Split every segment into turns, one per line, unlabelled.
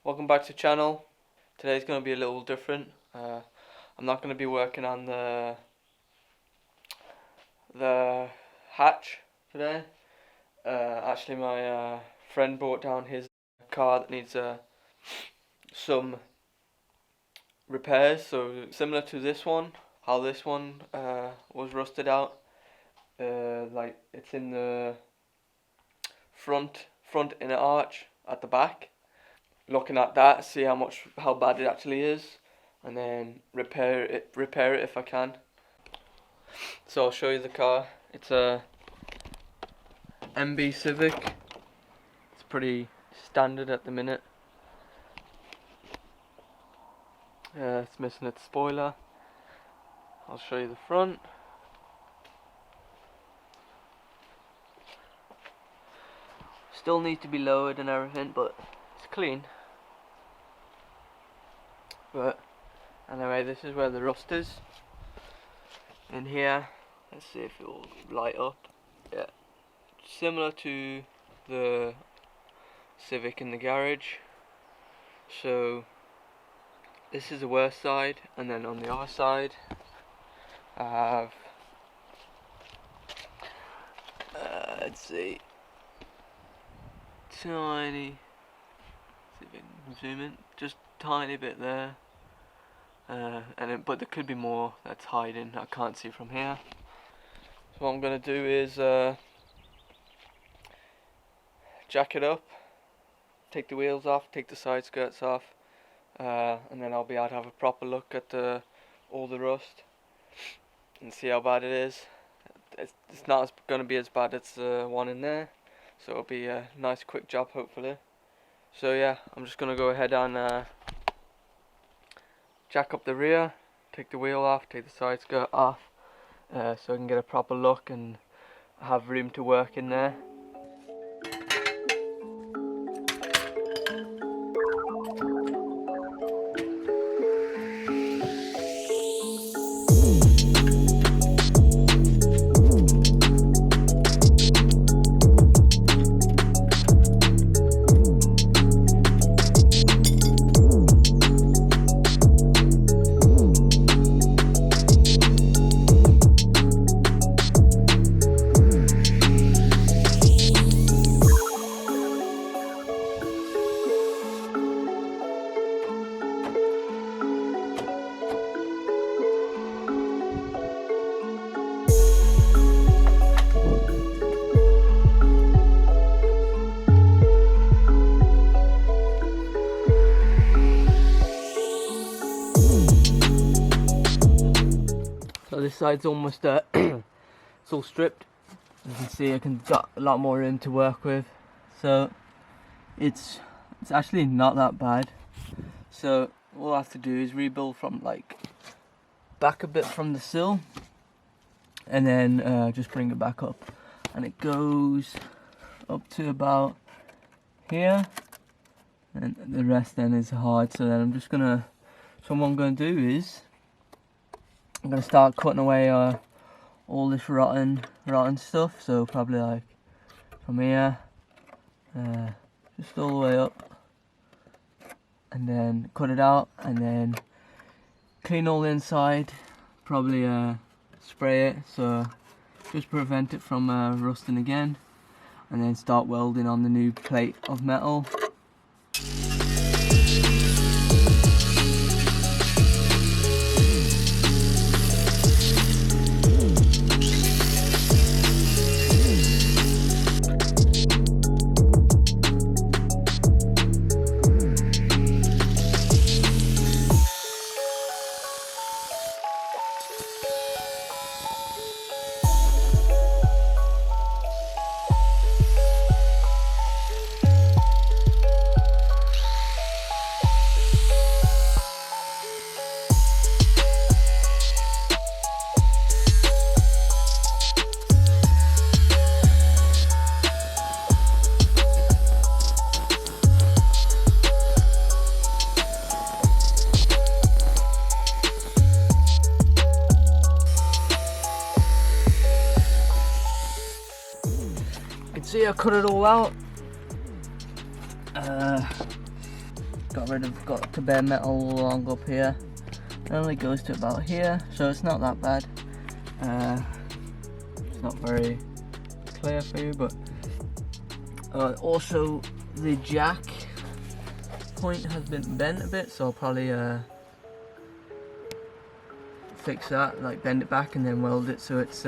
Welcome back to the channel. Today's going to be a little different. I'm not going to be working on the hatch today. Actually, my friend brought down his car that needs some repairs. So similar to this one, how this one was rusted out. Like it's in the front inner arch at the back. Looking at that, see how bad it actually is, and then repair it if I can. So I'll show you the car. It's a MB Civic. It's pretty standard at the minute. It's missing its spoiler. I'll show you the front. Still needs to be lowered and everything, but it's clean. But anyway, this is where the rust is. In here, let's see if it will light up. Yeah, similar to the Civic in the garage. So this is the worst side, and then on the other side I have let's see, tiny, see if I can zoom in, just tiny bit there, but there could be more that's hiding. I can't see from here. So what I'm gonna do is jack it up, take the wheels off, take the side skirts off, and then I'll be able to have a proper look at all the rust and see how bad it is. It's not going to be as bad as the one in there, so it'll be a nice quick job hopefully. So yeah, I'm just going to go ahead and jack up the rear, take the wheel off, take the side skirt off, so I can get a proper look and have room to work in there. So this side's almost it's all stripped. As you can see, I can got a lot more room to work with. So it's actually not that bad. So all I have to do is rebuild from like back a bit from the sill, and then just bring it back up, and it goes up to about here, and the rest then is hard. So then so what I'm gonna do is I'm gonna start cutting away all this rotten stuff. So probably like from here, just all the way up, and then cut it out, and then clean all the inside. Probably spray it, so just prevent it from rusting again, and then start welding on the new plate of metal. See, I cut it all out. got the bare metal along up here. It only goes to about here, so it's not that bad. It's not very clear for you, but also the jack point has been bent a bit, so I'll probably fix that, like bend it back and then weld it so it's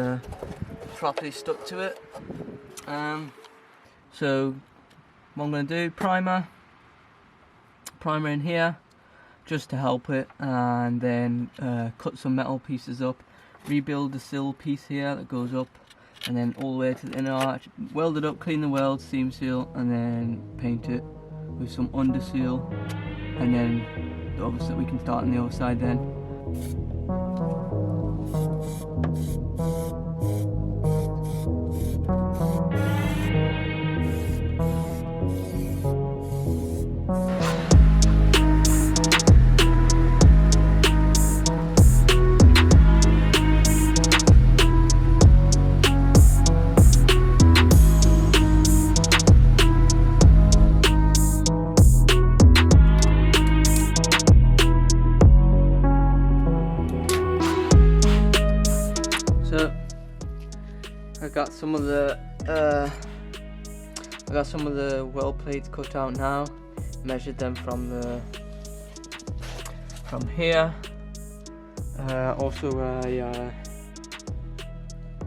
properly stuck to it. So what I'm going to do, primer in here just to help it, and then cut some metal pieces up, rebuild the sill piece here that goes up, and then all the way to the inner arch, weld it up, clean the weld, seam seal, and then paint it with some Underseal, and then obviously we can start on the other side then. So I got some of the weld plates cut out now. Measured them from here. Also I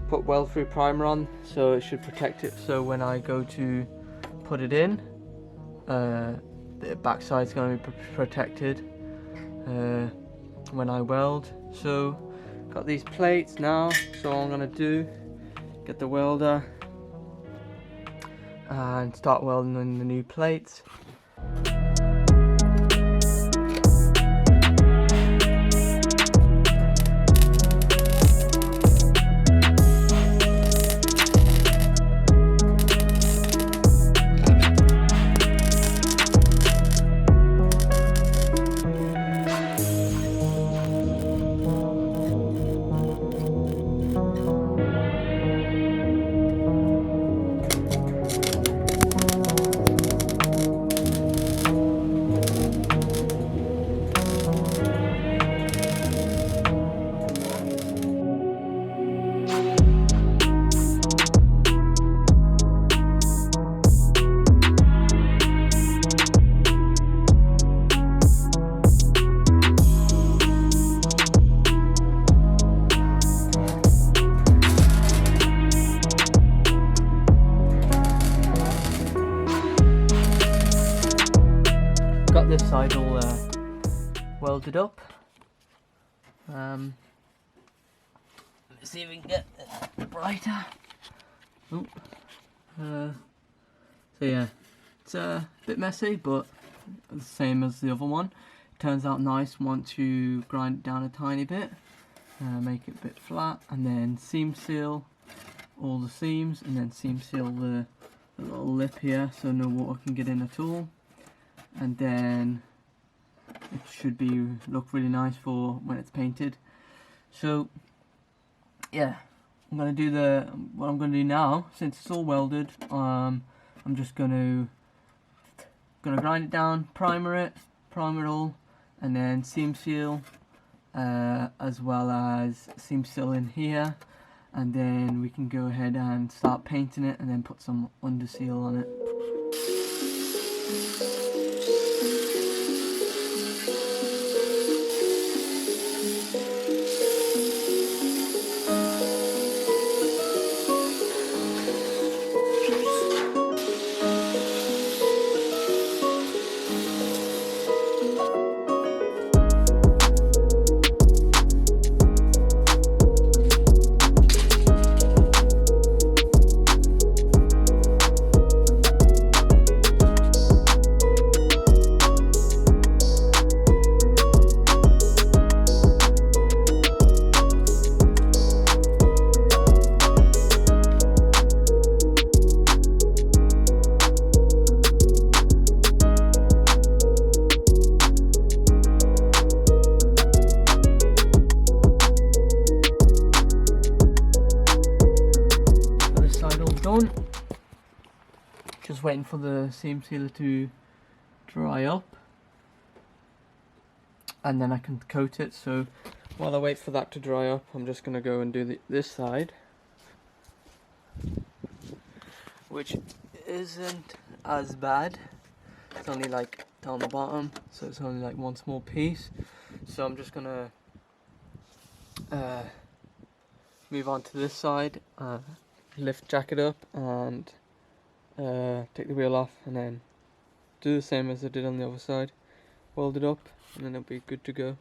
put weld through primer on, so it should protect it. So when I go to put it in, the backside is going to be protected when I weld. So got these plates now, so all I'm gonna do, get the welder and start welding in the new plates. Got this side all welded up. Let's see if we can get it brighter. Oh. So yeah, it's a bit messy, but the same as the other one. It turns out nice once you grind it down a tiny bit, make it a bit flat, and then seam seal all the seams, and then seam seal the little lip here so no water can get in at all. And then it should look really nice for when it's painted. So yeah, what I'm gonna do now, since it's all welded, I'm just gonna grind it down, primer it all, and then seam seal, as well as seam seal in here, and then we can go ahead and start painting it and then put some Underseal on it. Done. Just waiting for the seam sealer to dry up. and then I can coat it. So while I wait for that to dry up, I'm just going to go and do this side, which isn't as bad. It's only like down the bottom, so it's only like one small piece. So I'm just going to move on to this side, lift jacket up and take the wheel off, and then do the same as I did on the other side, weld it up, and then it'll be good to go.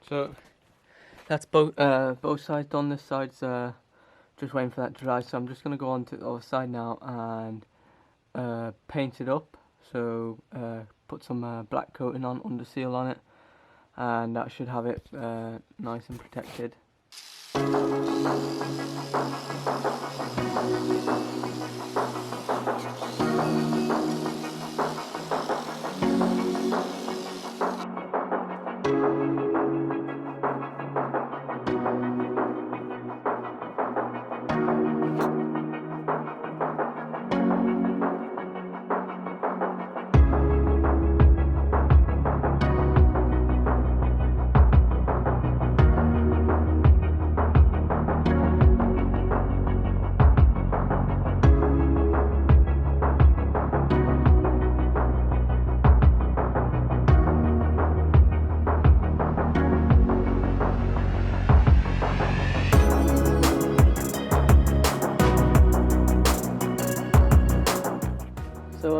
So that's both sides done. This side's just waiting for that to dry, so I'm just going to go on to the other side now and paint it up. So put some black coating on, Underseal on it, and that should have it nice and protected. So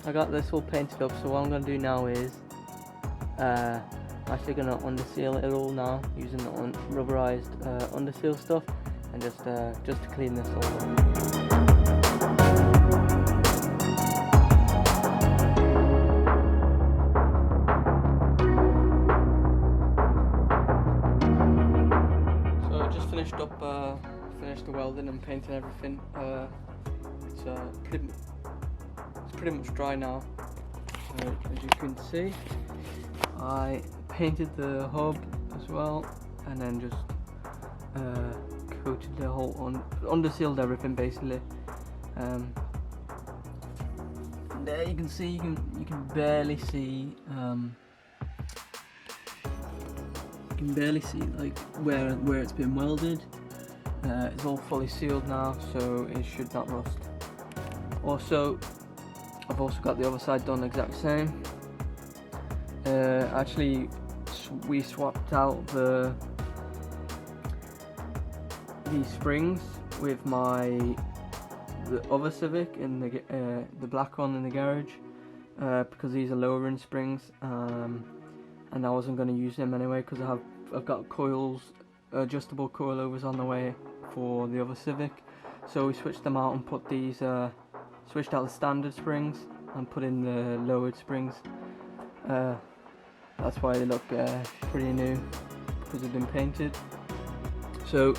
I got this all painted up, so what I'm going to do now is I'm actually going to underseal it all now using the rubberized underseal stuff, and just to clean this all up. So I just finished the welding and painting everything. It's pretty much dry now. As you can see, I painted the hub as well, and then just coated the whole undersealed everything basically. There you can see, you can barely see like where it's been welded. It's all fully sealed now, so it should not rust. I've also got the other side done exact same. Actually, we swapped out these springs with the other Civic in the black one in the garage, because these are lowering springs, and I wasn't going to use them anyway because I've got adjustable coilovers on the way for the other Civic. So we switched them out and put these. Switched out the standard springs and put in the lowered springs. That's why they look pretty new, because they've been painted. So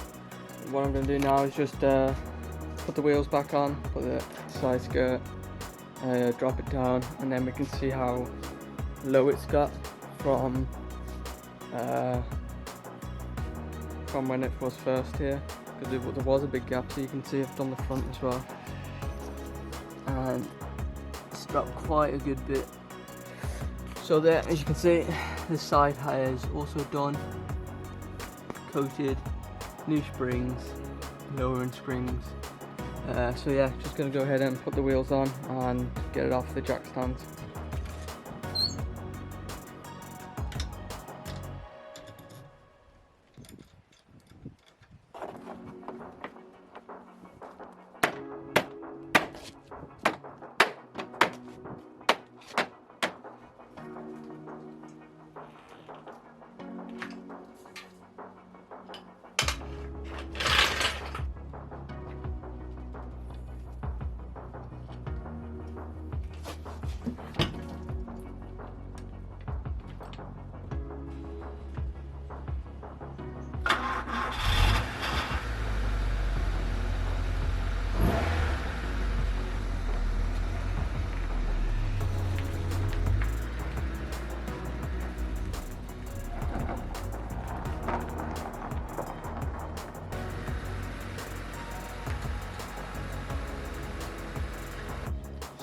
what I'm going to do now is just put the wheels back on, put the side skirt, drop it down, and then we can see how low it's got from from when it was first here, because there was a big gap, so you can see I've done the front as well, and it's dropped quite a good bit. So there, as you can see, the side hire is also done, coated, new springs, lowering springs. So yeah, just gonna go ahead and put the wheels on and get it off the jack stands.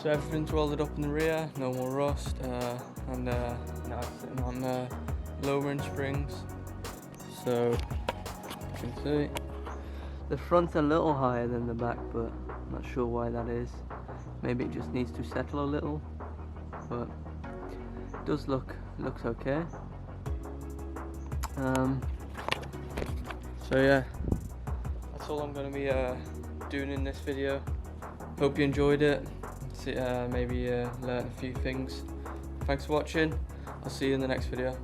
So everything's welded up in the rear, no more rust, and now it's sitting on lowering springs. So you can see the front's a little higher than the back, but I'm not sure why that is. Maybe it just needs to settle a little, but it does looks okay. So yeah, that's all I'm going to be doing in this video. Hope you enjoyed it. Maybe learn a few things. Thanks for watching. I'll see you in the next video.